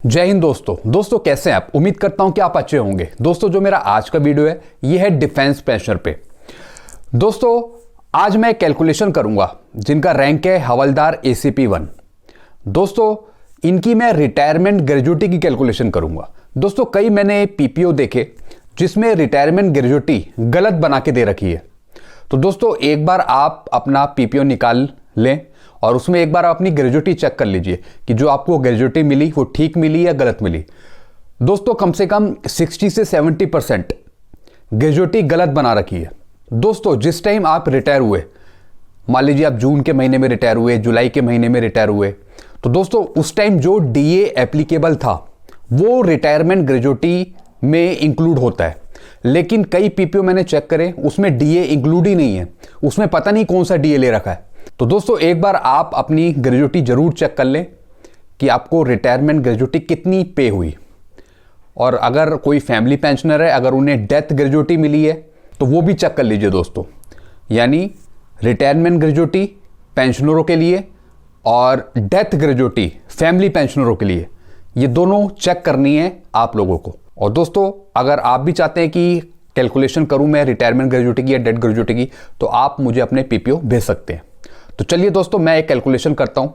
जय हिंद दोस्तों कैसे हैं आप। उम्मीद करता हूं कि आप अच्छे होंगे। दोस्तों जो मेरा आज का वीडियो है ये है डिफेंस पेंशनर पे। दोस्तों आज मैं कैलकुलेशन करूंगा जिनका रैंक है हवलदार एसीपी 1। दोस्तों इनकी मैं रिटायरमेंट ग्रेजुएटी की कैलकुलेशन करूंगा। दोस्तों कई मैंने पीपीओ देखे जिसमें रिटायरमेंट ग्रेजुएटी गलत बना के दे रखी है। तो दोस्तों एक बार आप अपना पीपीओ निकाल लें और उसमें एक बार आप अपनी ग्रेजुएटी चेक कर लीजिए कि जो आपको ग्रेजुएटी मिली वो ठीक मिली या गलत मिली। दोस्तों कम से कम 60 से 70% ग्रेजुएटी गलत बना रखी है। दोस्तों जिस टाइम आप रिटायर हुए, मान लीजिए आप जून के महीने में रिटायर हुए, जुलाई के महीने में रिटायर हुए, तो दोस्तों उस टाइम जो डीए एप्लीकेबल था वो रिटायरमेंट ग्रेजुएटी में इंक्लूड होता है। लेकिन कई पीपीओ मैंने चेक करे उसमें डीए इंक्लूड ही नहीं है, उसमें पता नहीं कौन सा डीए ले रखा है। तो दोस्तों एक बार आप अपनी ग्रेजुएटी जरूर चेक कर लें कि आपको रिटायरमेंट ग्रेजुएटी कितनी पे हुई। और अगर कोई फैमिली पेंशनर है, अगर उन्हें डेथ ग्रेजुएटी मिली है तो वो भी चेक कर लीजिए दोस्तों। यानी रिटायरमेंट ग्रेजुएटी पेंशनरों के लिए और डेथ ग्रेजुएटी फैमिली पेंशनरों के लिए, ये दोनों चेक करनी है आप लोगों को। और दोस्तों अगर आप भी चाहते हैं कि कैलकुलेशन करूं मैं रिटायरमेंट ग्रेजुएटी की या डेथ ग्रेजुएटी की, तो आप मुझे अपने पीपीओ भेज सकते हैं। तो चलिए दोस्तों मैं एक कैलकुलेशन करता हूं।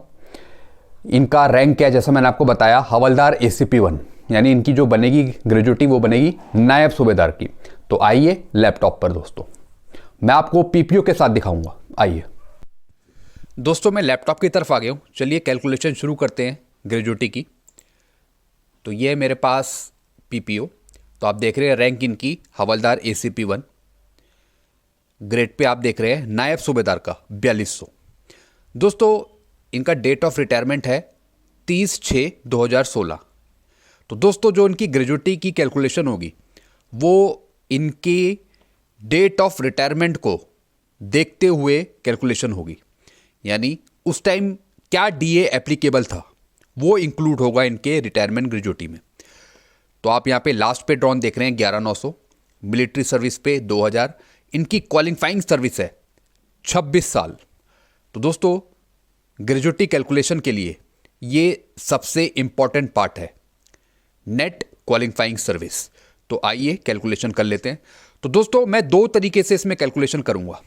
इनका रैंक क्या है, जैसा मैंने आपको बताया हवलदार एसीपी 1, यानी इनकी जो बनेगी ग्रेजुएटी वो बनेगी नायब सूबेदार की। तो आइए लैपटॉप पर दोस्तों मैं आपको पीपीओ के साथ दिखाऊंगा। आइए दोस्तों मैं लैपटॉप की तरफ आ गया हूं। चलिए कैलकुलेशन शुरू करते हैं ग्रेजुएटी की। तो ये मेरे पास पीपीओ, तो आप देख रहे हैं रैंक इनकी हवलदार एसीपी 1। ग्रेड पे आप देख रहे हैं नायब सूबेदार का 4200। दोस्तों इनका डेट ऑफ रिटायरमेंट है 30/6/2016। तो दोस्तों जो इनकी ग्रेजुएटी की कैलकुलेशन होगी वो इनकी डेट ऑफ रिटायरमेंट को देखते हुए कैलकुलेशन होगी। यानी उस टाइम क्या डीए एप्लीकेबल था वो इंक्लूड होगा इनके रिटायरमेंट ग्रेजुएटी में। तो आप यहाँ पे लास्ट पे ड्रॉन देख रहे हैं 11900, मिलिट्री सर्विस पे 2000, इनकी क्वालिफाइंग सर्विस है 26 साल। तो दोस्तों ग्रेजुएटी कैलकुलेशन के लिए ये सबसे इंपॉर्टेंट पार्ट है, नेट क्वालिफाइंग सर्विस। तो आइए कैलकुलेशन कर लेते हैं। तो दोस्तों मैं दो तरीके से इसमें कैलकुलेशन करूंगा।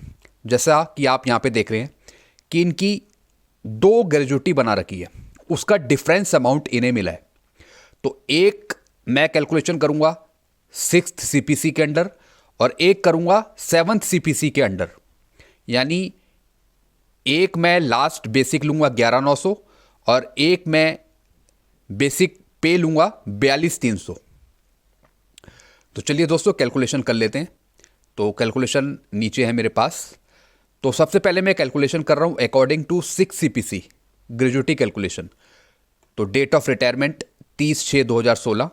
जैसा कि आप यहाँ पे देख रहे हैं कि इनकी दो ग्रेजुएटी बना रखी है, उसका डिफरेंस अमाउंट इन्हें मिला है। तो एक मैं कैलकुलेशन करूंगा 6th सीपीसी के अंडर और एक करूंगा 7th सीपीसी के अंडर। यानी एक मैं लास्ट बेसिक लूंगा 11900 और एक मैं बेसिक पे लूंगा 42300। तो चलिए दोस्तों कैलकुलेशन कर लेते हैं। तो कैलकुलेशन नीचे है मेरे पास। तो सबसे पहले मैं कैलकुलेशन कर रहा हूं according to 6 CPC gratuity calculation. तो डेट ऑफ रिटायरमेंट 30/6/2016।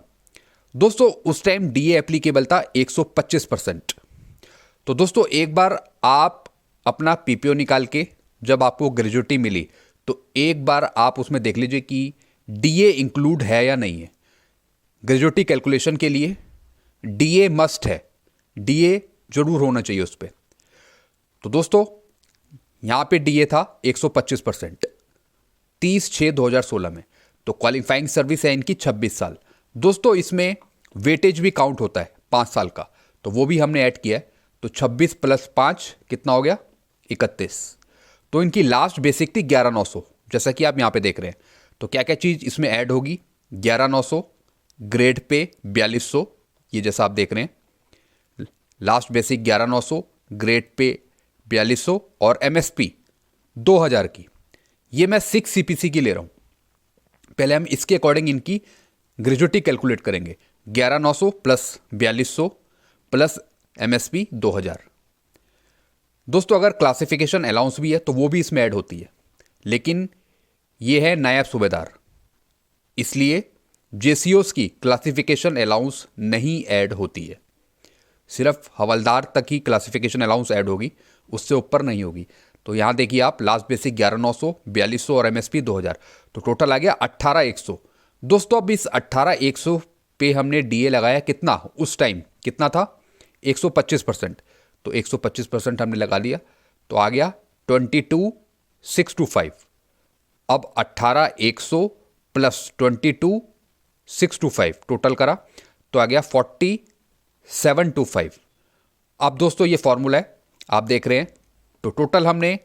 दोस्तों उस टाइम डीए एप्लीकेबल था 125%। तो दोस्तों एक बार आप अपना पीपीओ निकाल के जब आपको ग्रेजुएटी मिली तो एक बार आप उसमें देख लीजिए कि डीए इंक्लूड है या नहीं है। ग्रेजुएटी कैलकुलेशन के लिए डीए मस्ट है, डीए जरूर होना चाहिए उस पर। तो दोस्तों यहां पे डीए था 125% 30/6/2016 में। तो क्वालिफाइंग सर्विस है इनकी 26 साल। दोस्तों इसमें वेटेज भी काउंट होता है 5 साल का, तो वो भी हमने ऐड किया है। तो 26 + 5 कितना हो गया, 31। तो इनकी लास्ट बेसिक थी 11900, जैसा कि आप यहाँ पे देख रहे हैं। तो क्या क्या चीज़ इसमें ऐड होगी, 11900, ग्रेड पे 4200, ये जैसा आप देख रहे हैं, लास्ट बेसिक 11900, ग्रेड पे 4200 और एमएसपी 2000 की। ये मैं 6 सीपीसी की ले रहा हूँ। पहले हम इसके अकॉर्डिंग इनकी ग्रेजुएटी कैलकुलेट करेंगे। 11900 + 4200 प्लस एमएसपी 2000। दोस्तों अगर क्लासिफिकेशन अलाउंस भी है तो वो भी इसमें ऐड होती है, लेकिन ये है नायब सूबेदार, इसलिए जेसीओस की क्लासिफिकेशन अलाउंस नहीं ऐड होती है। सिर्फ हवलदार तक ही क्लासिफिकेशन अलाउंस ऐड होगी, उससे ऊपर नहीं होगी। तो यहाँ देखिए आप, लास्ट बेसिक 11900, 4200 और एमएसपी 2000, तो टोटल आ गया 18100। दोस्तों अब इस 18100 पे हमने डीए लगाया कितना, उस टाइम कितना था, 125%। तो 125% हमने लगा लिया, तो आ गया 22,625। अब 18,100 + 22 625 टोटल करा तो आ गया 4725। अब दोस्तों ये फॉर्मूला है, आप देख रहे हैं। तो टोटल हमने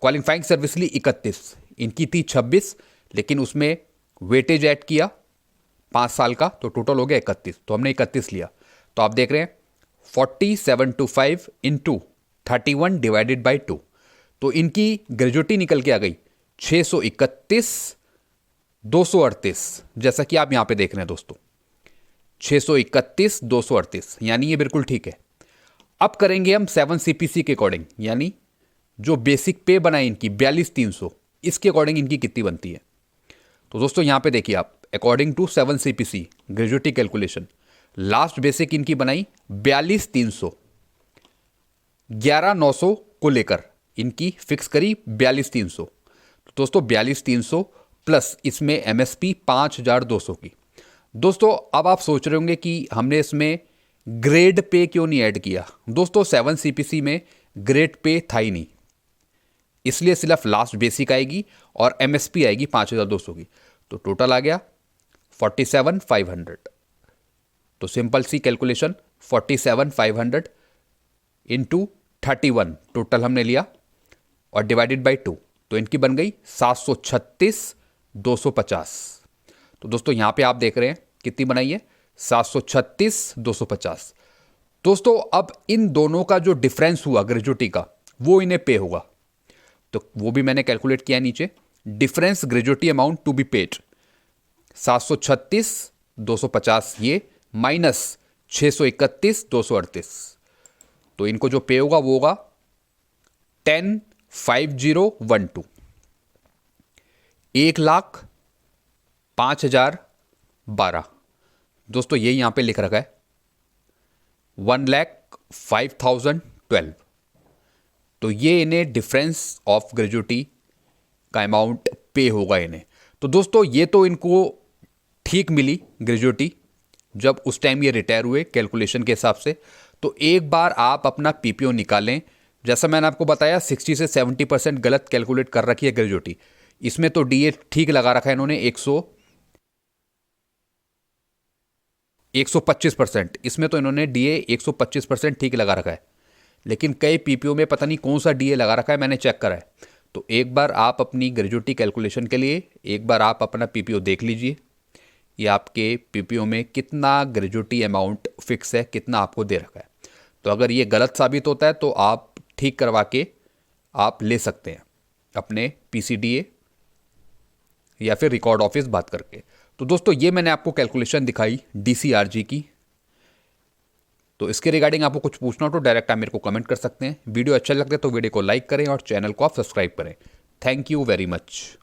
क्वालिफाइंग सर्विस ली 31, इनकी थी 26, लेकिन उसमें वेटेज ऐड किया 5 साल का, तो टोटल हो गया 31। तो हमने 31 लिया। तो आप देख रहे हैं 4725 इंटू 31 डिवाइडेड बाई 2, तो इनकी ग्रेजुएटी निकल के आ गई 631 238, जैसा कि आप यहां पे देख रहे हैं दोस्तों, 631 238, यानी ये बिल्कुल ठीक है। अब करेंगे हम 7 CPC के अकॉर्डिंग, यानी जो बेसिक पे बनाई इनकी 42,300, इसके अकॉर्डिंग इनकी कितनी बनती है। तो दोस्तों यहां पे देखिए आप, according to 7 CPC gratuity calculation, last basic इनकी बनाई 42,300, 11,900 को लेकर इनकी फिक्स करी 42,300। तो दोस्तों 42,300 प्लस इसमें MSP 5,200 की। दोस्तों अब आप सोच रहे होंगे कि हमने इसमें ग्रेड पे क्यों नहीं ऐड किया। दोस्तों 7 CPC में ग्रेड पे था ही नहीं, इसलिए सिर्फ लास्ट बेसिक आएगी और MSP आएगी 5,200 की। तो टोटल आ गया 47,500। तो सिंपल सी कैलकुलेशन, 47,500 इंटू 31 टोटल हमने लिया और डिवाइडेड बाई 2, तो इनकी बन गई 736,250। तो दोस्तों यहां पे आप देख रहे हैं कितनी बनाई है, 736,250। दोस्तों अब इन दोनों का जो डिफरेंस हुआ ग्रेजुएटी का, वो इन्हें पे होगा। तो वो भी मैंने कैलकुलेट किया नीचे, difference gratuity amount to be paid 736,250 ये माइनस 631,238, तो इनको जो पे होगा वो होगा 10,5012, 1,05,012। दोस्तों ये यहां पे लिख रखा है 1,05,012। तो ये इन्हें डिफरेंस ऑफ ग्रेजुएटी का अमाउंट पे होगा इन्हें। तो दोस्तों ये तो इनको ठीक मिली ग्रेजुएटी जब उस टाइम ये रिटायर हुए कैलकुलेशन के हिसाब से। तो एक बार आप अपना PPO निकालें, जैसा मैंने आपको बताया 60 से 70% गलत कैलकुलेट कर रखी है ग्रेजुएटी। इसमें तो DA ठीक लगा रखा है इन्होंने 125%, इसमें तो इन्होंने DA 125% ठीक लगा रखा है, लेकिन कई PPO में पता नहीं कौन सा DA लगा रखा है, मैंने चेक करा है। तो एक बार आप अपनी ग्रेजुएटी कैलकुलेशन के लिए एक बार आप अपना PPO देख लीजिए, ये आपके PPO में कितना ग्रेजुएटी अमाउंट फिक्स है, कितना आपको दे रखा है। तो अगर ये गलत साबित होता है तो आप ठीक करवा के आप ले सकते हैं अपने PCDA या फिर रिकॉर्ड ऑफिस बात करके। तो दोस्तों ये मैंने आपको कैलकुलेशन दिखाई DCRG की। तो इसके रिगार्डिंग आपको कुछ पूछना हो तो डायरेक्ट आप मेरे को कमेंट कर सकते हैं। वीडियो अच्छा लगता है तो वीडियो को लाइक करें और चैनल को आप सब्सक्राइब करें। Thank you very much.